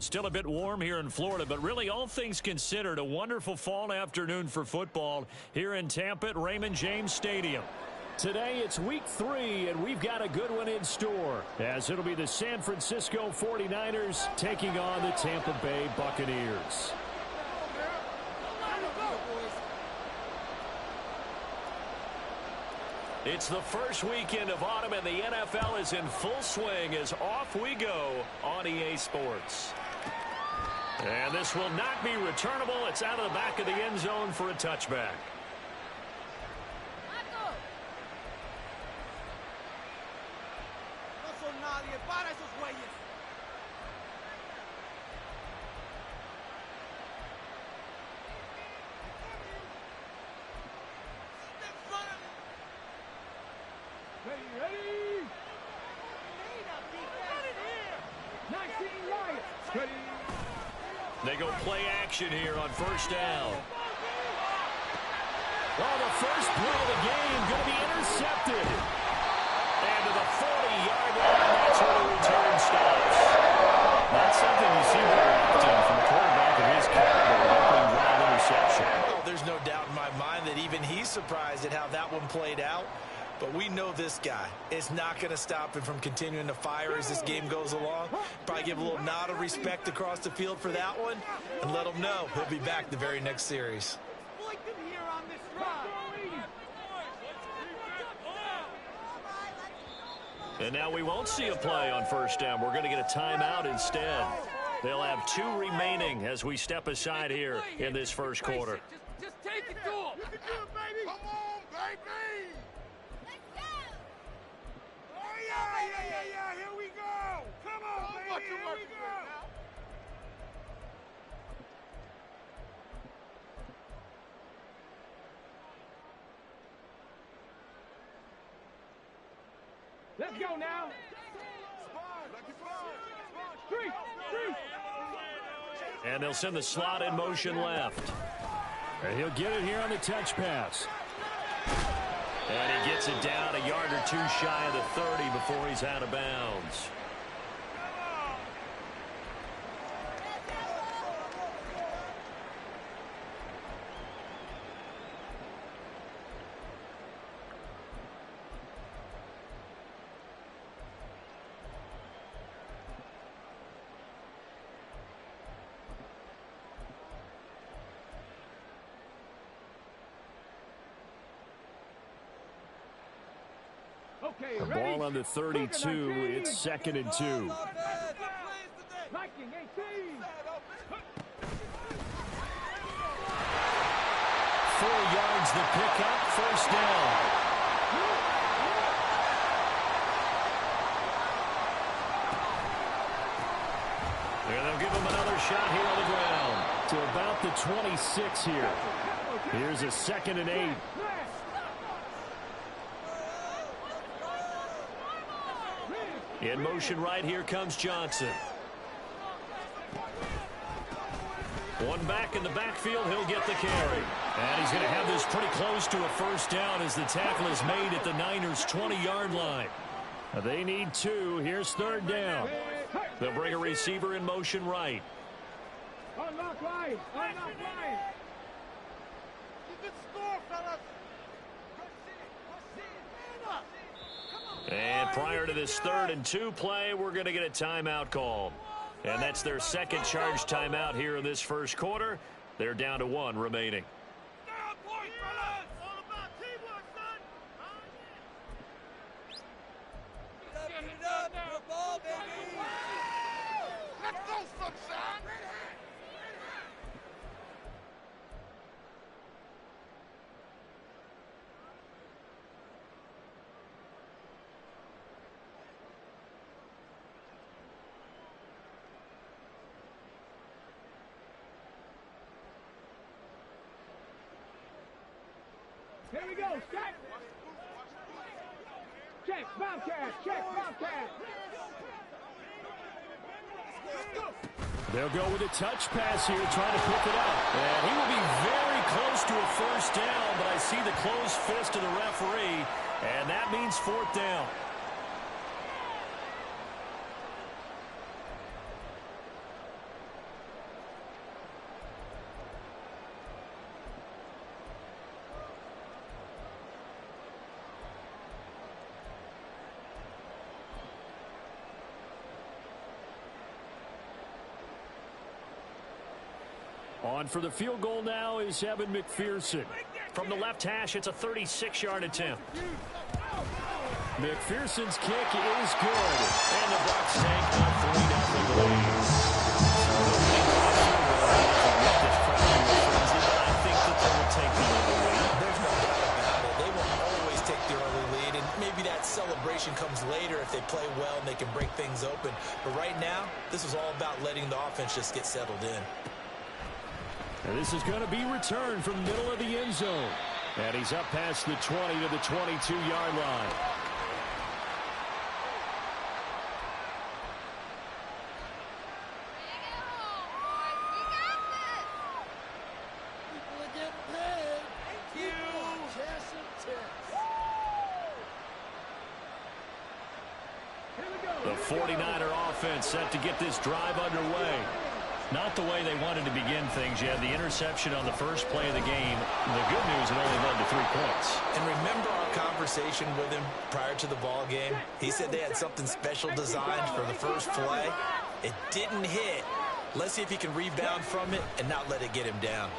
Still a bit warm here in Florida, but really all things considered, a wonderful fall afternoon for football here in Tampa at Raymond James Stadium. Today it's week 3, and we've got a good one in store, as it'll be the San Francisco 49ers taking on the Tampa Bay Buccaneers. It's the first weekend of autumn, and the NFL is in full swing as off we go on EA Sports. And this will not be returnable. It's out of the back of the end zone for a touchback. They go play action here on first down. Well, the first play of the game going to be intercepted. And to the 40-yard line, that's where the return stops. Not something you see very often from a quarterback of his caliber, opening drive interception. Oh, there's no doubt in my mind that even he's surprised at how that one played out. But we know this guy is not going to stop him from continuing to fire as this game goes along. Probably give a little nod of respect across the field for that one and let him know he'll be back the very next series. And now we won't see a play on first down. We're going to get a timeout instead. They'll have 2 remaining as we step aside here in this first quarter. Just take it to him. You can do it, baby. Come on, baby. Yeah, here we go. Come on, baby, here we go. Let's go now. And they'll send the slot in motion left. And he'll get it here on the touch pass. And he gets it down a yard or 2 shy of the 30 before he's out of bounds. The ball on the 32. It's 2nd and 2. 4 yards the pickup. First down. And they'll give him another shot here on the ground to about the 26 here. Here's a 2nd and 8. In motion right, here comes Johnson. One back in the backfield, he'll get the carry. And he's going to have this pretty close to a first down as the tackle is made at the Niners' 20-yard line. They need 2. Here's 3rd down. They'll bring a receiver in motion right. Unlock line. Unlock line. You can score, fellas. And prior to this 3rd and 2 play, we're going to get a timeout call. And that's their 2nd charge timeout here in this first quarter. They're down to 1 remaining. Let's go, sunshine. Here we go, check. Check, Bobcat, check, Bobcat. They'll go with a touch pass here, trying to pick it up. And he will be very close to a first down, but I see the closed fist of the referee, and that means 4th down. On for the field goal now is Evan McPherson. From the left hash, it's a 36-yard attempt. McPherson's kick is good. And the Bucs take a 3-0 lead. I think that they will take the early lead. There's no doubt about it. They will always take the early lead, and maybe that celebration comes later if they play well and they can break things open. But right now, this is all about letting the offense just get settled in. And this is going to be returned from the middle of the end zone. And he's up past the 20 to the 22-yard line. The 49er offense set to get this drive underway. Not the way they wanted to begin things. You had the interception on the first play of the game. The good news, it only led to 3 points. And remember our conversation with him prior to the ball game? He said they had something special designed for the first play. It didn't hit. Let's see if he can rebound from it and not let it get him down.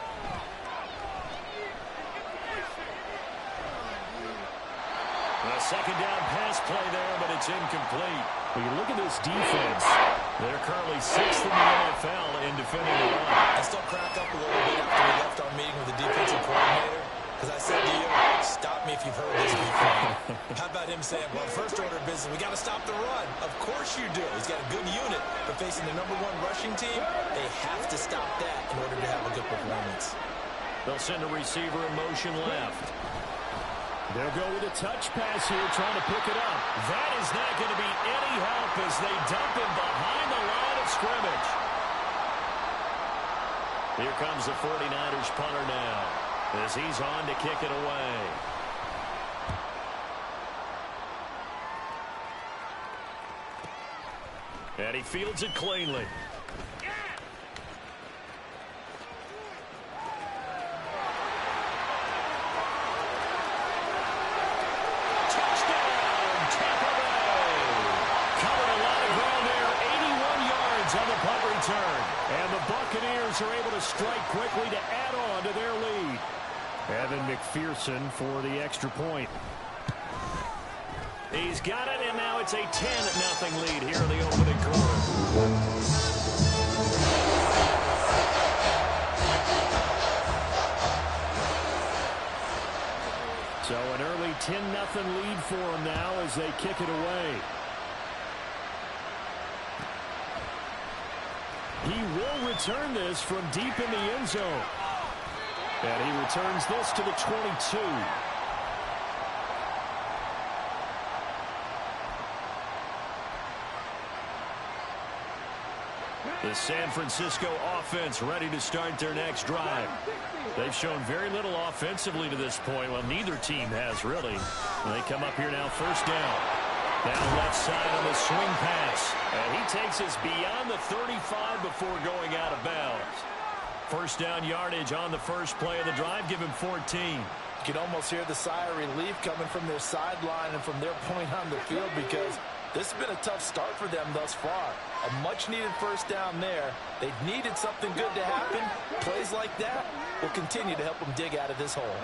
A second down pass play there, but it's incomplete. When you look at this defense, they're currently 6th in the NFL in defending the run. I still crack up a little bit after we left our meeting with the defensive coordinator, because I said to you, stop me if you've heard this before. How about him saying, well, first order of business, we got to stop the run. Of course you do. He's got a good unit, but facing the #1 rushing team, they have to stop that in order to have a good performance. They'll send a receiver in motion left. They'll go with a touch pass here, trying to pick it up. That is not going to be any help as they dump him behind the line of scrimmage. Here comes the 49ers punter now, as he's on to kick it away. And he fields it cleanly. On the punt return, and the Buccaneers are able to strike quickly to add on to their lead. Evan McPherson for the extra point. He's got it, and now it's a 10-0 lead here in the opening quarter. So an early 10-0 lead for them now as they kick it away. He will return this from deep in the end zone. And he returns this to the 22. The San Francisco offense ready to start their next drive. They've shown very little offensively to this point. Well, neither team has really. And they come up here now, first down. Down left side on the swing pass. And he takes us beyond the 35 before going out of bounds. First down yardage on the first play of the drive. Give him 14. You can almost hear the sigh of relief coming from their sideline and from their point on the field, because this has been a tough start for them thus far. A much-needed first down there. They needed something good to happen. Plays like that will continue to help them dig out of this hole.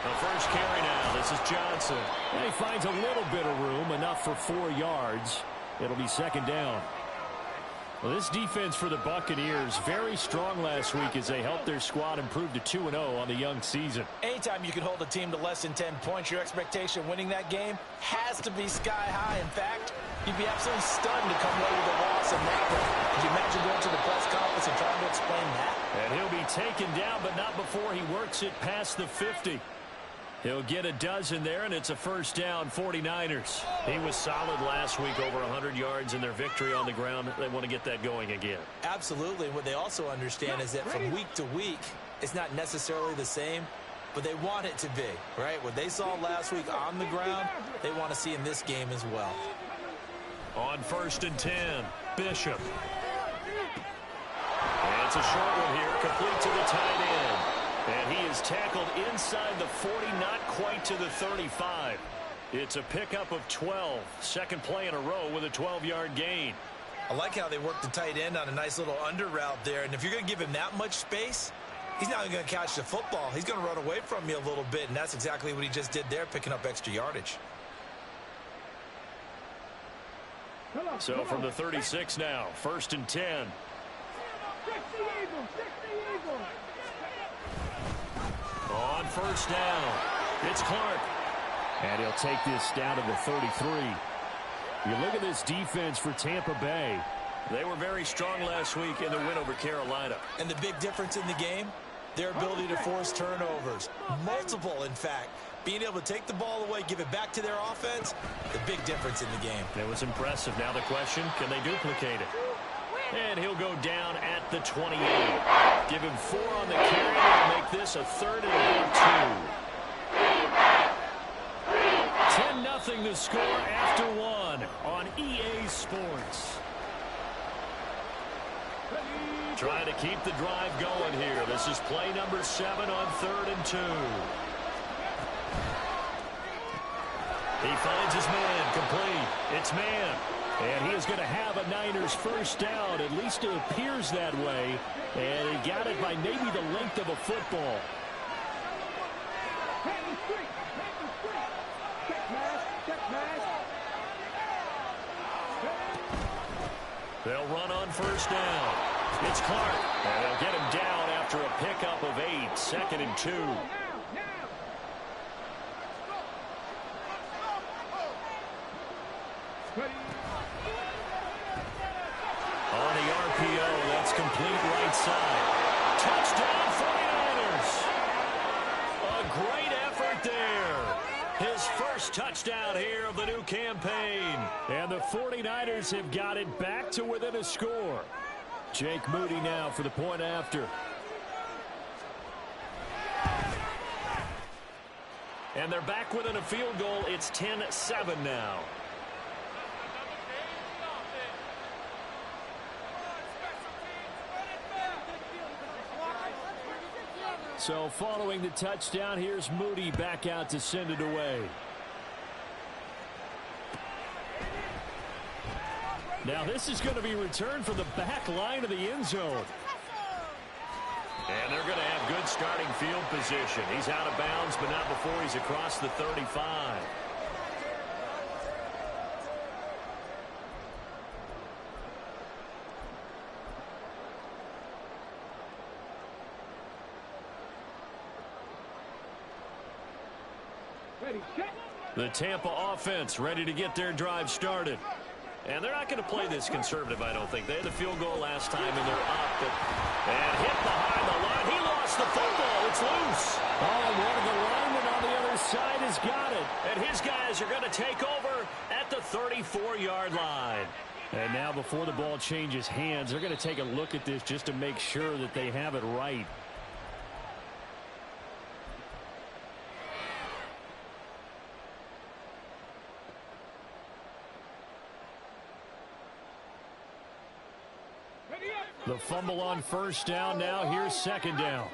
The first carry now. This is Johnson. And he finds a little bit of room, enough for 4 yards. It'll be second down. Well, this defense for the Buccaneers, very strong last week as they helped their squad improve to 2-0 on the young season. Anytime you can hold a team to less than 10 points, your expectation of winning that game has to be sky high. In fact, you'd be absolutely stunned to come away with a loss in that one. Could you imagine going to the press conference and trying to explain that? And he'll be taken down, but not before he works it past the 50. He'll get a dozen there, and it's a first down, 49ers. He was solid last week, over 100 yards in their victory on the ground. They want to get that going again. Absolutely. What they also understand is that from week to week, it's not necessarily the same, but they want it to be, right? What they saw last week on the ground, they want to see in this game as well. On 1st and 10, Bishop. And it's a short one here, complete to the tight end. And he is tackled inside the 40, not quite to the 35. It's a pickup of 12. Second play in a row with a 12-yard gain. I like how they work the tight end on a nice little under route there. And if you're going to give him that much space, he's not going to catch the football. He's going to run away from you a little bit, and that's exactly what he just did there, picking up extra yardage. So from the 36 now, 1st and 10. On 1st down, it's Clark. And he'll take this down to the 33. You look at this defense for Tampa Bay. They were very strong last week in the win over Carolina. And the big difference in the game, their ability to force turnovers. Multiple, in fact. Being able to take the ball away, give it back to their offense, the big difference in the game. It was impressive. Now the question, can they duplicate it? And he'll go down at the 28. Give him 4 on the carry to make this a 3rd and about 2. 10-0 the score after 1 on EA Sports. Trying to keep the drive going here. This is play number 7 on 3rd and 2. He finds his man complete. It's man. And he is going to have a Niners first down. At least it appears that way. And he got it by maybe the length of a football. They'll run on first down. It's Clark. And they'll get him down after a pickup of 8. 2nd and 2. On the RPO, that's complete right side. Touchdown 49ers. A great effort there. His first touchdown here of the new campaign. And the 49ers have got it back to within a score. Jake Moody now for the point after. And they're back within a field goal. It's 10-7 now. So following the touchdown, here's Moody back out to send it away. Now this is going to be returned from the back line of the end zone. And they're going to have good starting field position. He's out of bounds, but not before he's across the 35. The Tampa offense ready to get their drive started. And they're not going to play this conservative, I don't think. They had the field goal last time, and they're up. And hit behind the line. He lost the football. It's loose. Oh, and one of the linemen on the other side has got it. And his guys are going to take over at the 34-yard line. And now before the ball changes hands, they're going to take a look at this just to make sure that they have it right. The fumble on first down. Now here's 2nd down.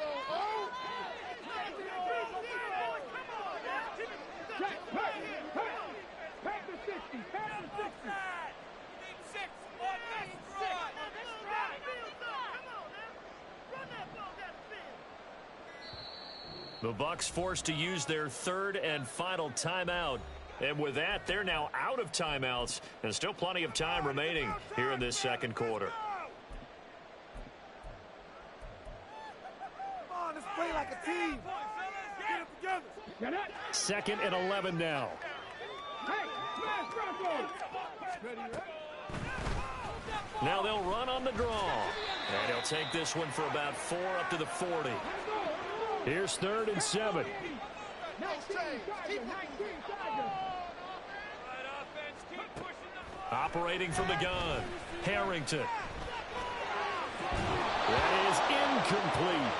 The Bucs forced to use their 3rd and final timeout. And with that, they're now out of timeouts. And still plenty of time remaining here in this 2nd quarter. Like a team. Get it together. 2nd and 11 now. Now they'll run on the draw. And he'll take this one for about 4 up to the 40. Here's 3rd and 7. Operating from the gun. Harrington. That is incomplete.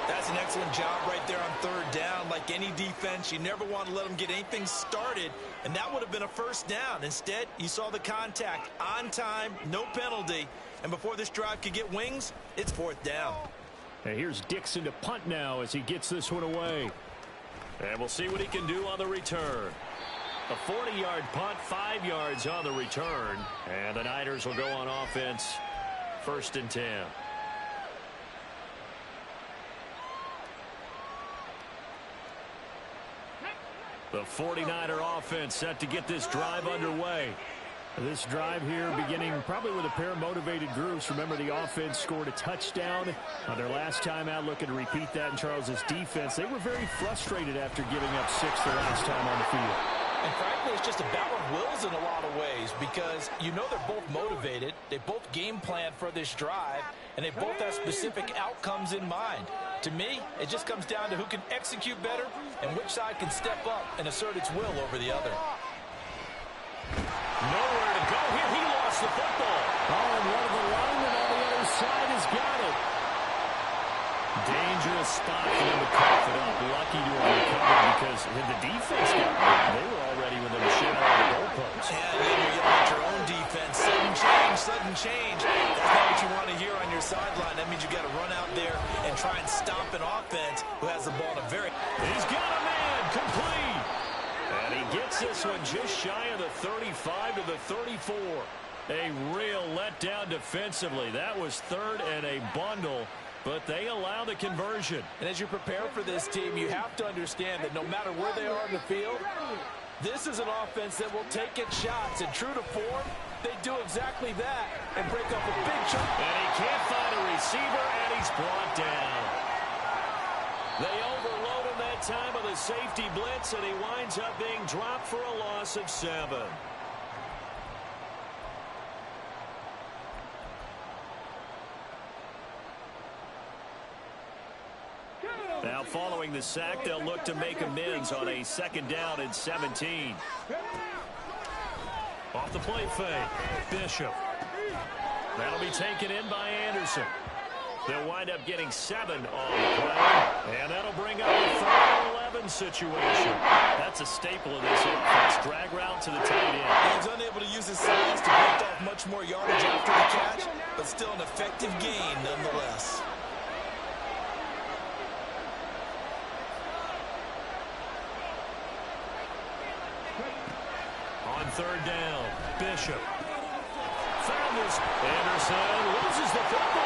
That's an excellent job right there on 3rd down. Like any defense, you never want to let them get anything started, and that would have been a first down. Instead, you saw the contact on time, no penalty, and before this drive could get wings, it's 4th down. And here's Dixon to punt now as he gets this one away. And we'll see what he can do on the return. A 40-yard punt, 5 yards on the return. And the Niners will go on offense, 1st and 10. The 49er offense set to get this drive underway. This drive here beginning probably with a pair of motivated groups. Remember, the offense scored a touchdown on their last time out, looking to repeat that in Charles's defense. They were very frustrated after giving up 6 the last time on the field. And frankly, it's just a battle of wills in a lot of ways because you know they're both motivated. They both game plan for this drive, and they both have specific outcomes in mind. To me, it just comes down to who can execute better and which side can step up and assert its will over the other. Nowhere to go here. He lost the football. Oh, and one of the linemen on the other side has got it. Dangerous spot for them to cough it up. Lucky to have recovered because had the defense got it, they were already within a shadow of the goalpost. And then you're yelling at your own defense. Sudden change, sudden change. That's not what you want to hear on your sideline. That means you got to run out there and try and stop an offense who has the ball in a very... He's got a man complete. And he gets this one just shy of the 35 to the 34. A real letdown defensively. That was 3rd and a bundle, but they allow the conversion. And as you prepare for this team, you have to understand that no matter where they are in the field, this is an offense that will take its shots. And true to form, they do exactly that and break up a big chunk. And he can't find a receiver, and he's brought down. They overload him that time with a safety blitz, and he winds up being dropped for a loss of 7. Now following the sack, they'll look to make amends on a 2nd down and 17. Off the play fake, Bishop. That'll be taken in by Anderson. They'll wind up getting 7 on the play, and that'll bring up a 3rd and 11 situation. That's a staple of this offense. Drag route to the tight end. He was unable to use his size to break off much more yardage after the catch, but still an effective gain nonetheless. On 3rd down, Bishop. Found this. Anderson loses the football.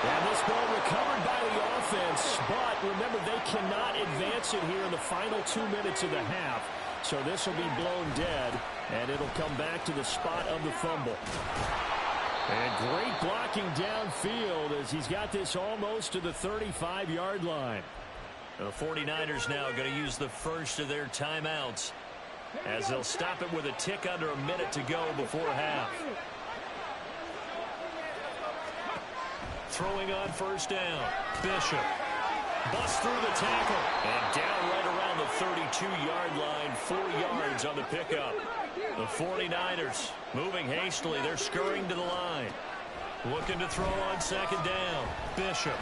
And this ball recovered by the offense, but remember, they cannot advance it here in the final 2 minutes of the half. So this will be blown dead, and it'll come back to the spot of the fumble. And great blocking downfield as he's got this almost to the 35-yard line. The 49ers now going to use the first of their timeouts as they'll stop it with a tick under a minute to go before half. Throwing on 1st down, Bishop. Busts through the tackle. And down right around the 32-yard line, 4 yards on the pickup. The 49ers moving hastily. They're scurrying to the line. Looking to throw on 2nd down, Bishop.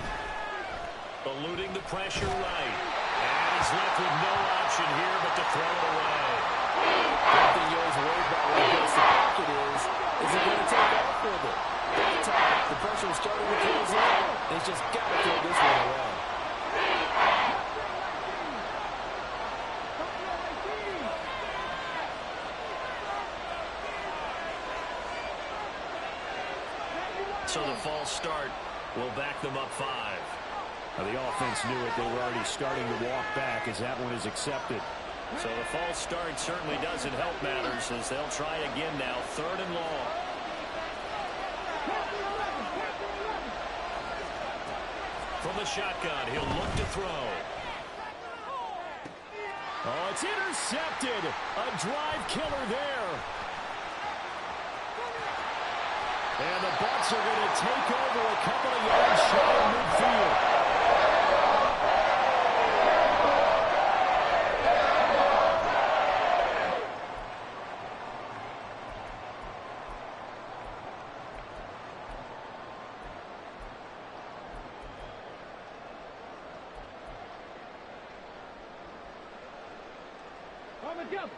Eluding the pressure right. And he's left with no option here but to throw it away. One thing you're always worried about when he gets the pocket is he going to take off with it? That time, the pressure was starting to close in. He's just got to throw this one away. So the false start will back them up 5. Now the offense knew it. They were already starting to walk back as that one is accepted. So the false start certainly doesn't help matters as they'll try again now, 3rd and long. From the shotgun, he'll look to throw. Oh, it's intercepted. A drive killer there. And the Bucs are going to take over a couple of yards shy of midfield.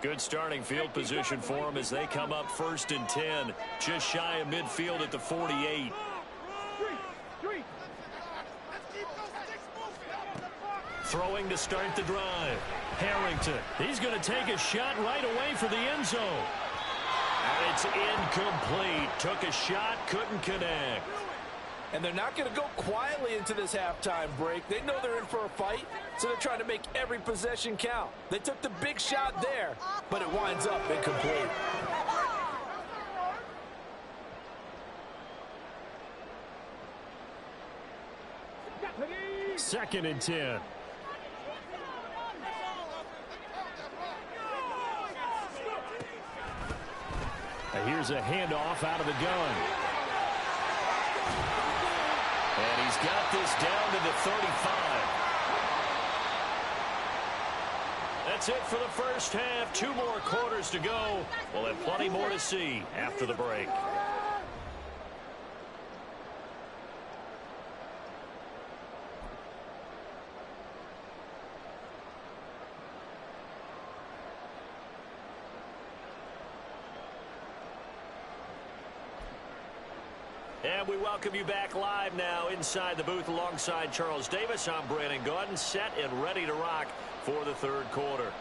Good starting field position for them as they come up 1st and 10, just shy of midfield at the 48. throwing to start the drive. Harrington, he's going to take a shot right away for the end zone. And it's incomplete. Took a shot, couldn't connect. And they're not going to go quietly into this halftime break. They know they're in for a fight, so they're trying to make every possession count. They took the big shot there, but it winds up incomplete. Second and 10. And here's a handoff out of the gun. And he's got this down to the 35. That's it for the first half. 2 more quarters to go. We'll have plenty more to see after the break. And we welcome you back live now inside the booth alongside Charles Davis. I'm Brandon Gaudin, set and ready to rock for the third quarter.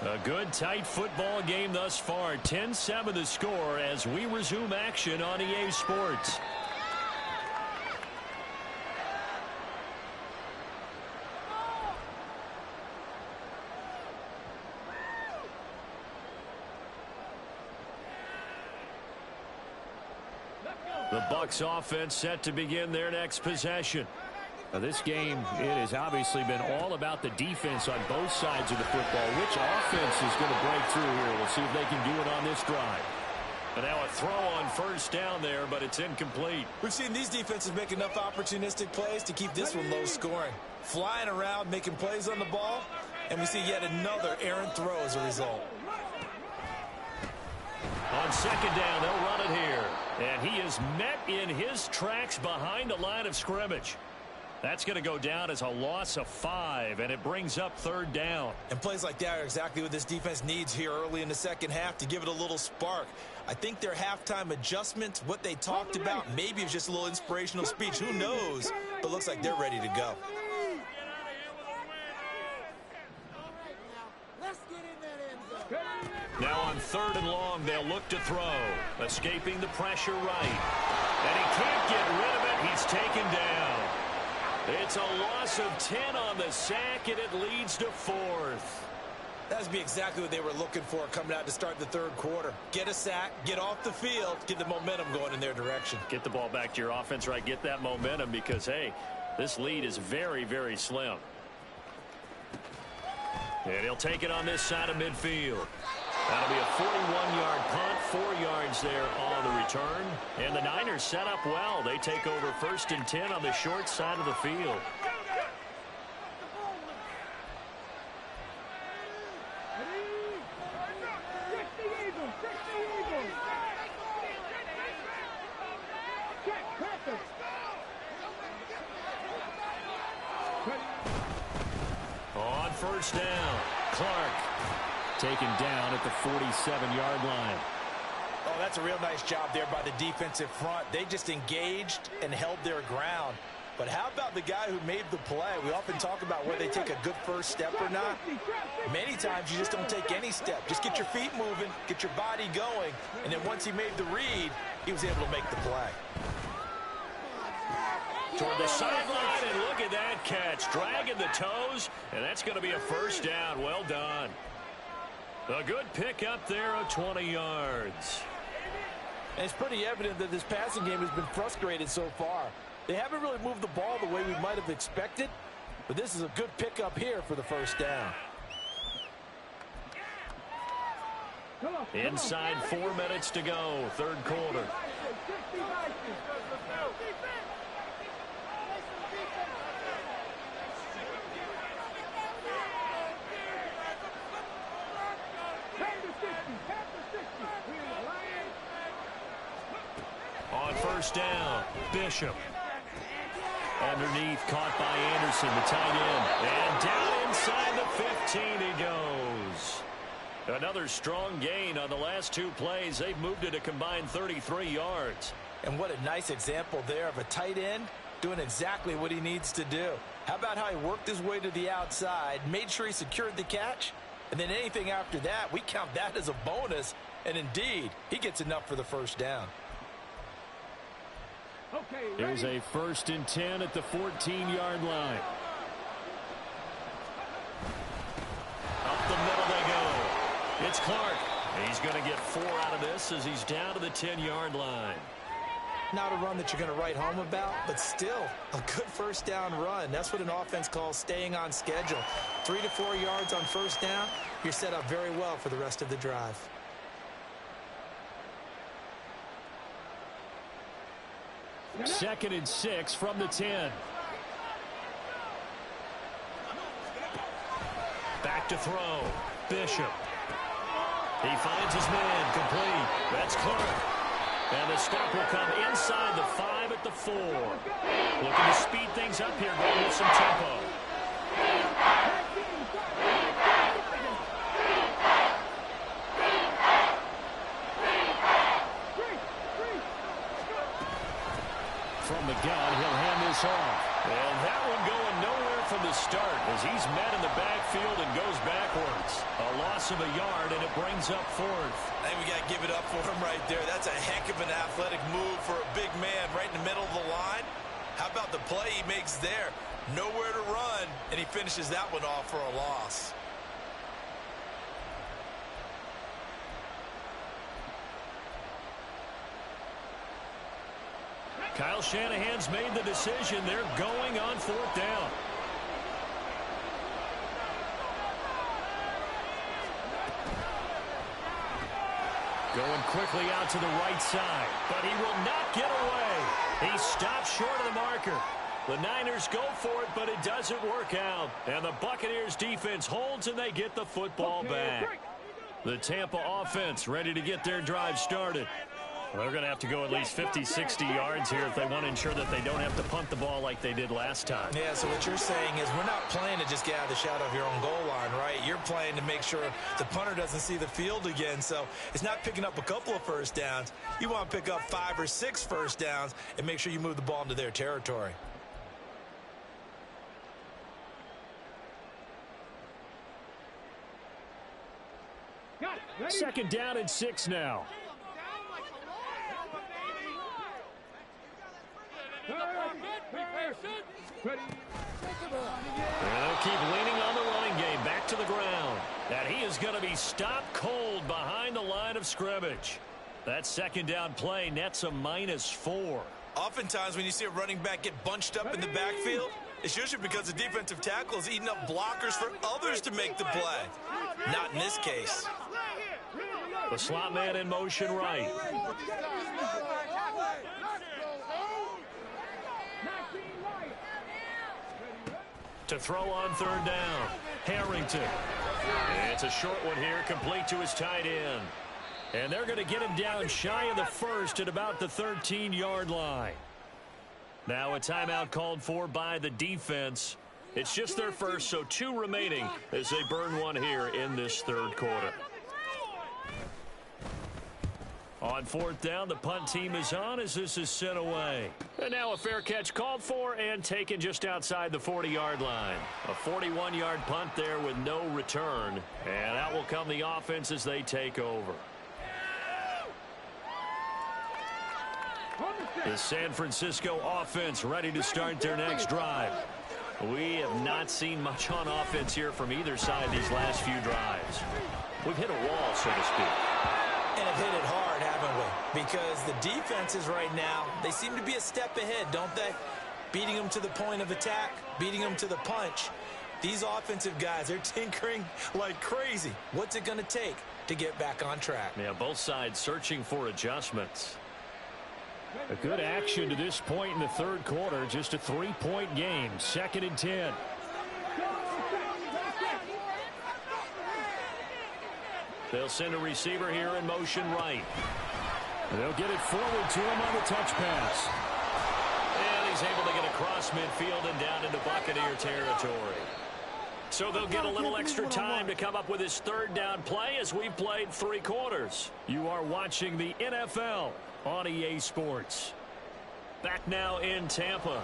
A good, tight football game thus far. 10-7 the score as we resume action on EA Sports. The Bucs offense set to begin their next possession. Now this game, it has obviously been all about the defense on both sides of the football. Which offense is going to break through here? We'll see if they can do it on this drive. And now a throw on first down there, but it's incomplete. We've seen these defenses make enough opportunistic plays to keep this one low scoring. Flying around, making plays on the ball, and we see yet another errant throw as a result. On second down, they'll run it here. And he is met in his tracks behind the line of scrimmage. That's going to go down as a loss of 5, and it brings up third down. And plays like that are exactly what this defense needs here early in the second half to give it a little spark. I think their halftime adjustments, what they talked about, maybe it's just a little inspirational speech. Who knows? But looks like they're ready to go. Now on third and long, they'll look to throw. Escaping the pressure right. And he can't get rid of it. He's taken down. It's a loss of 10 on the sack, and it leads to 4th. That would be exactly what they were looking for coming out to start the third quarter. Get a sack, get off the field, get the momentum going in their direction. Get the ball back to your offense, right? Get that momentum because, hey, this lead is very, very slim. And he'll take it on this side of midfield. That'll be a 41-yard punt, 4 yards there on the return. And the Niners set up well. They take over first and 10 on the short side of the field. On first down, Clark taken down at the 47-yard line. Oh, that's a real nice job there by the defensive front. They just engaged and held their ground. But how about the guy who made the play? We often talk about whether they take a good first step or not. Many times you just don't take any step. Just get your feet moving, get your body going, and then once he made the read, he was able to make the play. Toward the sideline, and look at that catch. Dragging the toes, and that's going to be a first down. Well done. A good pickup there of 20 yards. And it's pretty evident that this passing game has been frustrated so far. They haven't really moved the ball the way we might have expected, but this is a good pickup here for the first down. Inside 4 minutes to go, third quarter. On first down, Bishop. Underneath, caught by Anderson, the tight end. And down inside the 15 he goes. Another strong gain on the last two plays. They've moved it a combined 33 yards. And what a nice example there of a tight end doing exactly what he needs to do. How about how he worked his way to the outside, made sure he secured the catch, and then anything after that, we count that as a bonus. And indeed, he gets enough for the first down. Here's a 1st and 10 at the 14-yard line. Up the middle they go. It's Clark. He's going to get 4 out of this as he's down to the 10-yard line. Not a run that you're going to write home about, but still a good first down run. That's what an offense calls staying on schedule. 3 to 4 yards on first down, you're set up very well for the rest of the drive. Second and 6 from the 10. Back to throw. Bishop. He finds his man. Complete. That's Clark. And the stop will come inside the 5 at the 4. Looking to speed things up here, going with some tempo. From the gun, he'll hand this off. And that one going nowhere from the start as he's met in the backfield and goes backwards. A loss of a yard, and it brings up 4th. I think we got to give it up for him right there. That's a heck of an athletic move for a big man right in the middle of the line. How about the play he makes there? Nowhere to run, and he finishes that one off for a loss. Kyle Shanahan's made the decision. They're going on 4th down. Going quickly out to the right side, but he will not get away. He stops short of the marker. The Niners go for it, but it doesn't work out. And the Buccaneers defense holds, and they get the football back. The Tampa offense ready to get their drive started. Well, they're going to have to go at least 50, 60 yards here if they want to ensure that they don't have to punt the ball like they did last time. Yeah, so what you're saying is we're not playing to just get out of the shadow of your own goal line, right? You're playing to make sure the punter doesn't see the field again. So it's not picking up a couple of first downs. You want to pick up 5 or 6 first downs and make sure you move the ball into their territory. Second down and 6 now. And they'll keep leaning on the running game. Back to the ground. And he is going to be stopped cold behind the line of scrimmage. That second down play nets a -4. Oftentimes when you see a running back get bunched up in the backfield, it's usually because the defensive tackle is eating up blockers for others to make the play. Not in this case. The slot man in motion right. To throw on 3rd down. Harrington. It's a short one here, complete to his tight end. And they're going to get him down shy of the 1st at about the 13-yard line. Now a timeout called for by the defense. It's just their first, so 2 remaining as they burn one here in this 3rd quarter. On 4th down, the punt team is on as this is sent away. And now a fair catch called for and taken just outside the 40-yard line. A 41-yard punt there with no return. And out will come the offense as they take over. The San Francisco offense ready to start their next drive. We have not seen much on offense here from either side these last few drives. We've hit a wall, so to speak. And have hit it hard, haven't we? Because the defenses right now, they seem to be a step ahead, don't they? Beating them to the point of attack, beating them to the punch. These offensive guys, they're tinkering like crazy. What's it going to take to get back on track? Yeah, both sides searching for adjustments. A good action to this point in the 3rd quarter. Just a 3-point game. 2nd and 10. They'll send a receiver here in motion right. They'll get it forward to him on the touch pass. And he's he's able to get across midfield and down into Buccaneer territory. So they'll get a little extra time to come up with his third down play as we've played 3 quarters. You are watching the NFL on EA Sports. Back now in Tampa.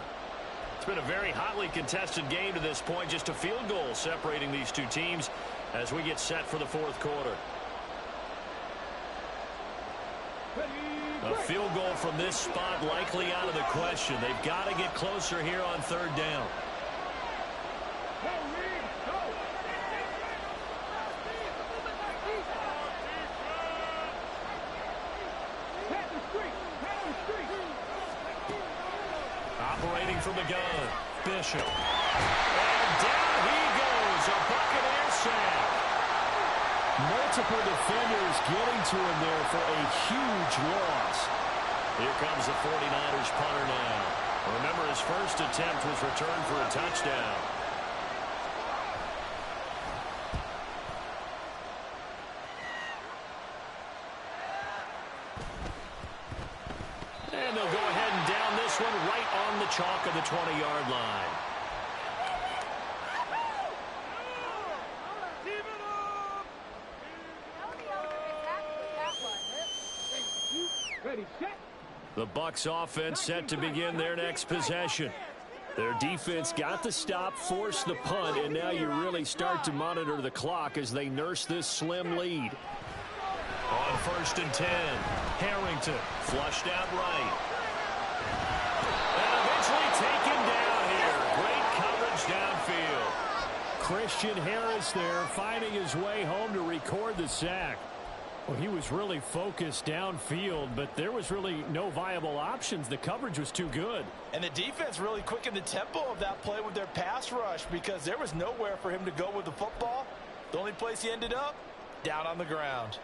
It's been a very hotly contested game to this point. Just a field goal separating these two teams as we get set for the 4th quarter. A field goal from this spot likely out of the question. They've got to get closer here on 3rd down. Operating from the gun, Bishop. And down he goes, a Buccaneer sack. Multiple defenders getting to him there for a huge loss. Here comes the 49ers punter now. Remember, his first attempt was returned for a touchdown. And they'll go ahead and down this one right on the chalk of the 20-yard line. The Bucs offense set to begin their next possession. Their defense got the stop, forced the punt, and now you really start to monitor the clock as they nurse this slim lead. On 1st and 10, Harrington flushed out right. And eventually taken down here. Great coverage downfield. Christian Harris there finding his way home to record the sack. Well, he was really focused downfield, but there was really no viable options. The coverage was too good. And the defense really quickened the tempo of that play with their pass rush because there was nowhere for him to go with the football. The only place he ended up, down on the ground.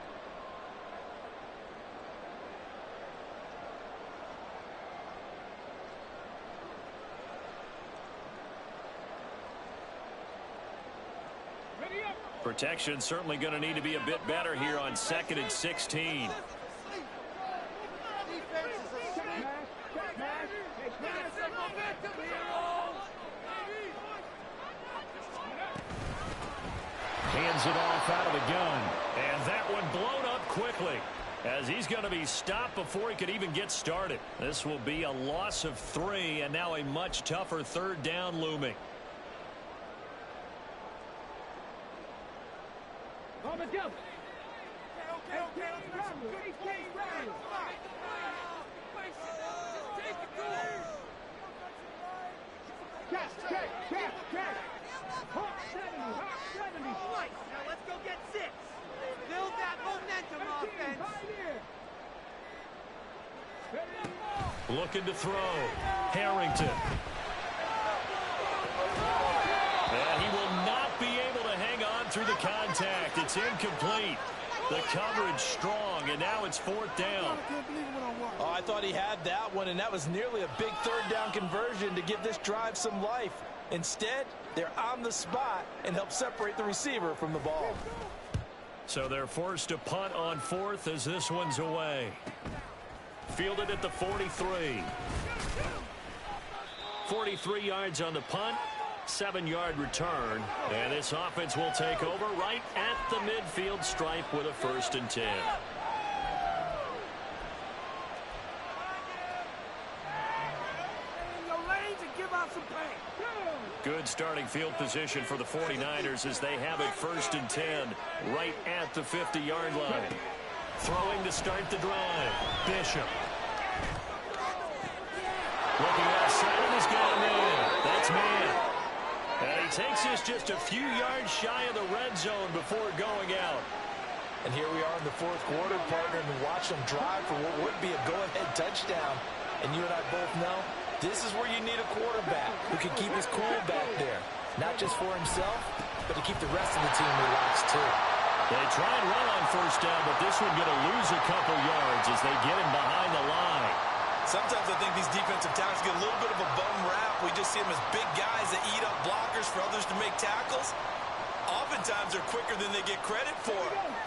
Protection certainly going to need to be a bit better here on 2nd and 16. Hands it off out of the gun. And that one blown up quickly as he's going to be stopped before he could even get started. This will be a loss of 3 and now a much tougher 3rd down looming. Now let's go get 6. Build that momentum offense. Looking to throw. Harrington. And he will not be able to hang on through the contact. It's incomplete. The coverage strong, and now it's 4th down. Oh, I thought he had that one, and that was nearly a big 3rd down conversion to give this drive some life. Instead, they're on the spot and help separate the receiver from the ball. So they're forced to punt on 4th as this one's away. Fielded at the 43. 43 yards on the punt. 7-yard return, and this offense will take over right at the midfield stripe with a 1st and 10. Good starting field position for the 49ers as they have it 1st and 10 right at the 50-yard line. Throwing to start the drive. Bishop. Looking outside and he's got him in. That's man. And he takes this just a few yards shy of the red zone before going out. And here we are in the 4th quarter, partner, and watch them drive for what would be a go-ahead touchdown. And you and I both know this is where you need a quarterback who can keep his cool back there. Not just for himself, but to keep the rest of the team relaxed, too. They try and run on 1st down, but this one going to lose a couple yards as they get him behind the line. Sometimes I think these defensive tackles get a little bit of a bum rap. We just see them as big guys that eat up blockers for others to make tackles. Oftentimes they're quicker than they get credit for.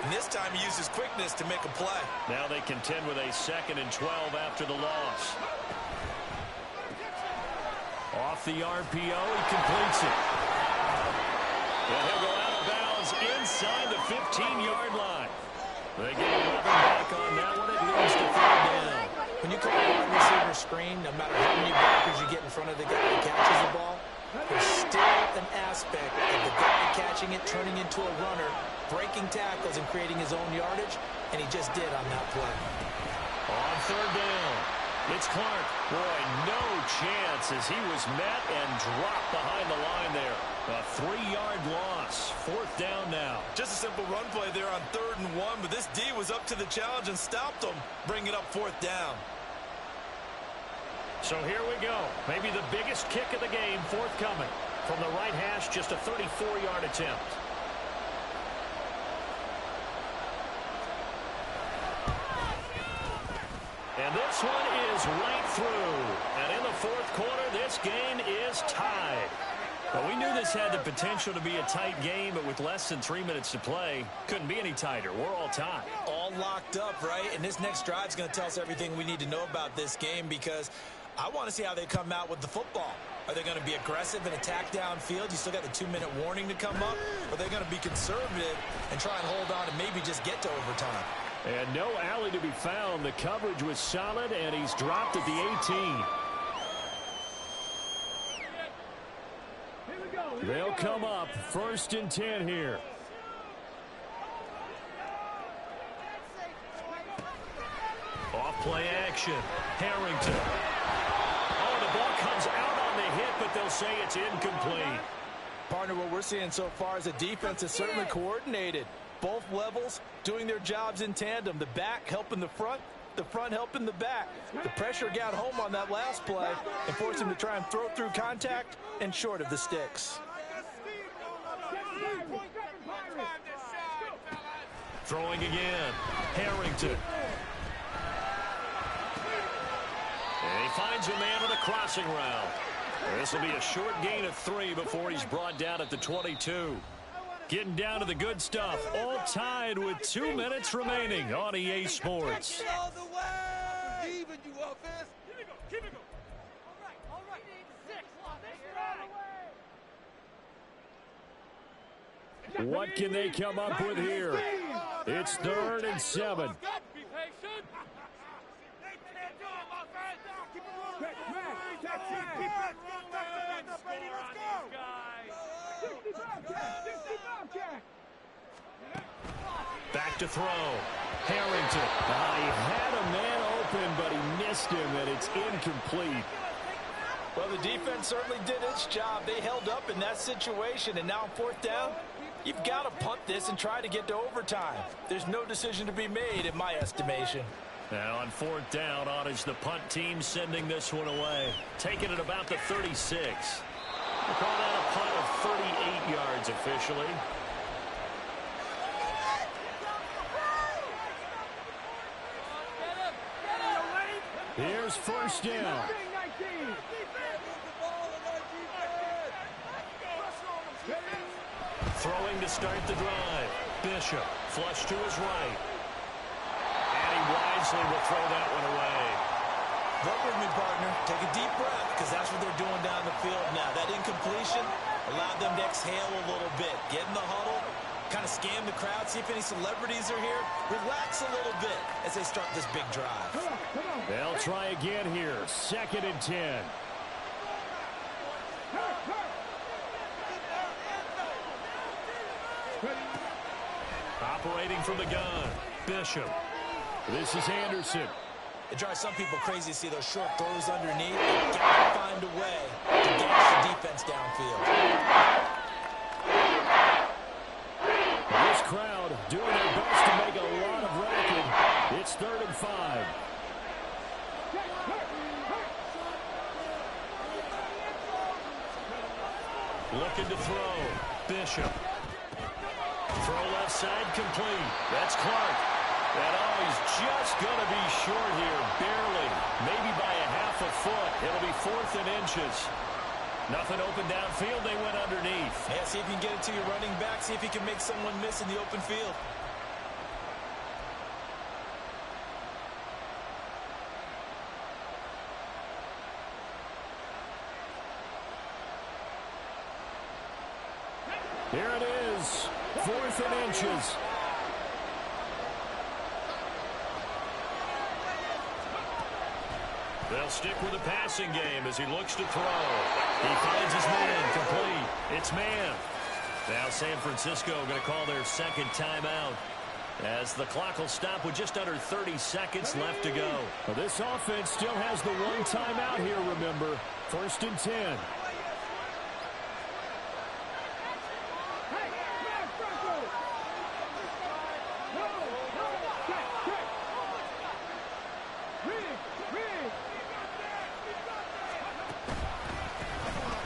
And this time he uses quickness to make a play. Now they contend with a 2nd and 12 after the loss. Off the RPO, he completes it. And he'll go out of bounds inside the 15-yard line. They get 11 back on that one. It leads to 3rd down. When you call a wide receiver screen, no matter how many blockers you get in front of the guy who catches the ball, there's still an aspect of the guy catching it, turning into a runner, breaking tackles and creating his own yardage, and he just did on that play. On 3rd down, it's Clark. Boy, no chance as he was met and dropped behind the line there. A 3-yard loss. 4th down now. Just a simple run play there on 3rd and 1, but this D was up to the challenge and stopped him, bringing up 4th down. So here we go. Maybe the biggest kick of the game forthcoming. From the right hash, just a 34-yard attempt. And this one is right through. And in the 4th quarter, this game is tied. Well, we knew this had the potential to be a tight game, but with less than 3 minutes to play, couldn't be any tighter. We're all tied. All locked up, right? And this next drive is going to tell us everything we need to know about this game, because I want to see how they come out with the football. Are they going to be aggressive and attack downfield? You still got the 2-minute warning to come up? Or are they going to be conservative and try and hold on and maybe just get to overtime? And no alley to be found. The coverage was solid, and he's dropped at the 18. They'll come up 1st and 10 here. Off play action. Harrington. Oh, the ball comes out on the hit, but they'll say it's incomplete. Partner, what we're seeing so far is the defense is certainly coordinated. Both levels doing their jobs in tandem. The back helping the front helping the back. The pressure got home on that last play and forced him to try and throw through contact and short of the sticks. Throwing again. Harrington. And he finds a man on a crossing route. This will be a short gain of 3 before he's brought down at the 22. Getting down to the good stuff. All tied with 2 minutes remaining on EA Sports. What can they come up with here? It's 3rd and 7. Back to throw. Harrington. He had a man open, but he missed him, and it's incomplete. Well, the defense certainly did its job. They held up in that situation, and now on 4th down, you've got to punt this and try to get to overtime. There's no decision to be made, in my estimation. Now on 4th down, on is the punt team sending this one away. Taking it about the 36. We'll call that a punt of 38 yards officially. Here's 1st down. Throwing to start the drive. Bishop, flush to his right. And he wisely will throw that one away. Work with me, partner. Take a deep breath, because that's what they're doing down the field now. That incompletion allowed them to exhale a little bit. Get in the huddle, kind of scan the crowd, see if any celebrities are here. Relax a little bit as they start this big drive. They'll try again here. 2nd and 10. Operating from the gun. Bishop. This is Anderson. It drives some people crazy to see those short throws underneath. They've got to find a way to dash the defense downfield. This crowd doing their best to make a lot of racket. It's 3rd and 5. Looking to throw. Bishop. Throw left side complete. That's Clark. And he's just going to be short here, barely. Maybe by a half a foot. It'll be 4th and inches. Nothing open downfield. They went underneath. Yeah, see if you can get it to your running back. See if you can make someone miss in the open field. 4th and inches. They'll stick with the passing game as he looks to throw. He finds his man complete. It's man. Now San Francisco going to call their second timeout as the clock will stop with just under 30 seconds left to go. Well, this offense still has the one timeout here, remember. 1st and 10.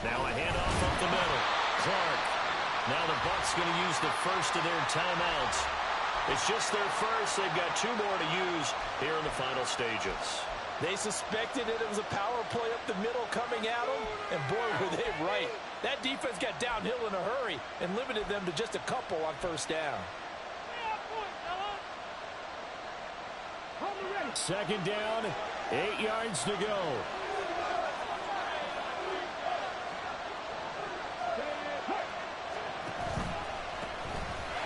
Now a handoff up the middle. Clark. Now the Bucs going to use the first of their timeouts. It's just their first. They've got 2 more to use here in the final stages. They suspected it was a power play up the middle coming at them, and boy, were they right. That defense got downhill in a hurry and limited them to just a couple on 1st down. 2nd down, 8 yards to go.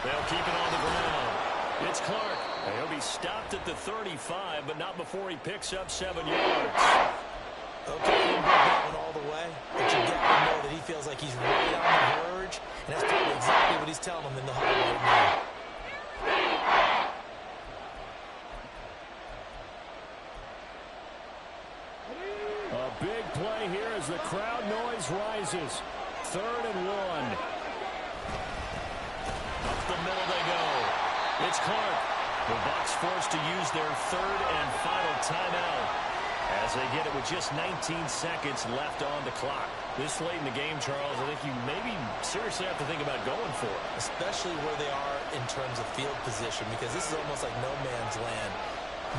They'll keep it on the ground. It's Clark. He'll be stopped at the 35, but not before he picks up 7 yards. Okay, he didn't break that one all the way, but you get to know that he feels like he's right on the verge, and that's probably exactly what he's telling him in the huddle right now. A big play here as the crowd noise rises. 3rd and 1. Up the middle they go. It's Clark. The Bucs forced to use their 3rd and final timeout as they get it with just 19 seconds left on the clock. This late in the game, Charles, I think you maybe seriously have to think about going for it. Especially where they are in terms of field position, because this is almost like no man's land.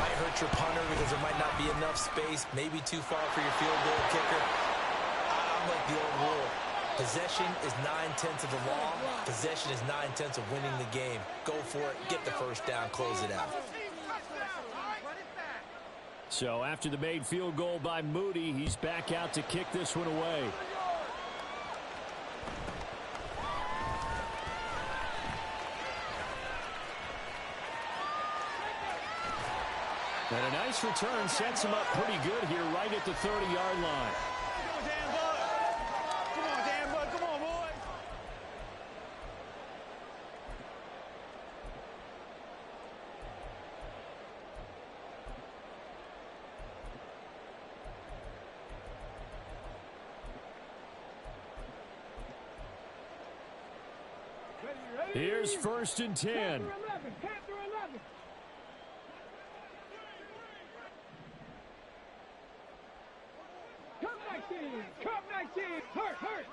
Might hurt your punter because there might not be enough space, maybe too far for your field goal kicker. I'm like the old rule. Possession is 9/10 of the law. Possession is 9/10 of winning the game. Go for it. Get the 1st down. Close it out. So after the made field goal by Moody, he's back out to kick this one away. And a nice return sets him up pretty good here right at the 30-yard line. Here's 1st and 10. Hurt.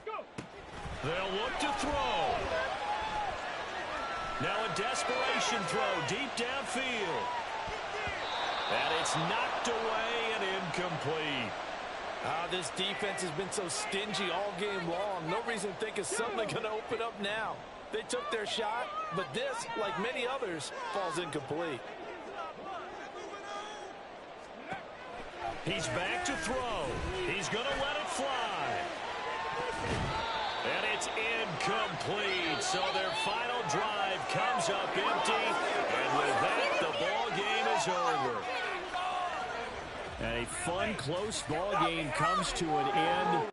Go. They'll look to throw. Now a desperation throw deep downfield. And it's knocked away and incomplete. This defense has been so stingy all game long. No reason to think it's suddenly going to open up now. They took their shot, but this, like many others, falls incomplete. He's back to throw. He's going to let it fly. And it's incomplete. So their final drive comes up empty. And with that, the ball game is over. And a fun, close ball game comes to an end.